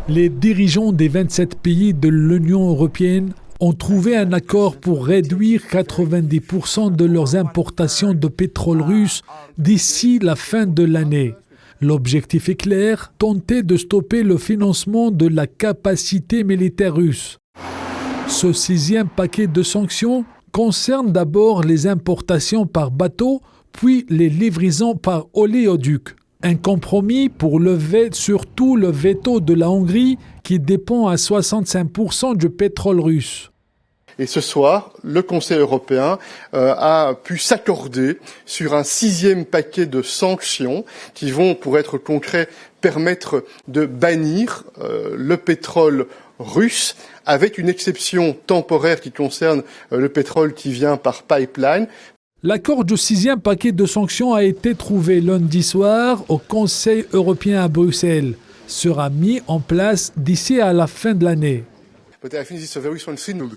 Les dirigeants des 27 pays de l'Union européenne ont trouvé un accord pour réduire 90% de leurs importations de pétrole russe d'ici la fin de l'année. L'objectif est clair, tenter de stopper le financement de la capacité militaire russe. Ce 6e paquet de sanctions concerne d'abord les importations par bateau, puis les livraisons par oléoduc. Un compromis pour lever surtout le veto de la Hongrie qui dépend à 65% du pétrole russe. Et ce soir, le Conseil européen a pu s'accorder sur un 6e paquet de sanctions qui vont, pour être concret, permettre de bannir le pétrole russe avec une exception temporaire qui concerne le pétrole qui vient par pipeline. L'accord du 6e paquet de sanctions a été trouvé lundi soir au Conseil européen à Bruxelles. Sera mis en place d'ici à la fin de l'année.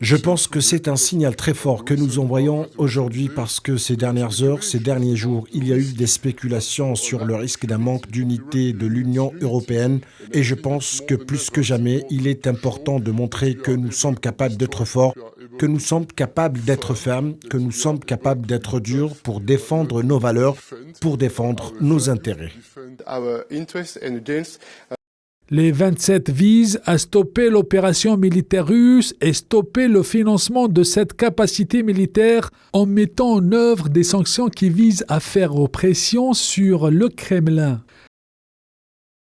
Je pense que c'est un signal très fort que nous envoyons aujourd'hui parce que ces dernières heures, ces derniers jours, il y a eu des spéculations sur le risque d'un manque d'unité de l'Union européenne et je pense que plus que jamais, il est important de montrer que nous sommes capables d'être forts, que nous sommes capables d'être fermes, que nous sommes capables d'être durs pour défendre nos valeurs, pour défendre nos intérêts. Les 27 visent à stopper l'opération militaire russe et stopper le financement de cette capacité militaire en mettant en œuvre des sanctions qui visent à faire pression sur le Kremlin.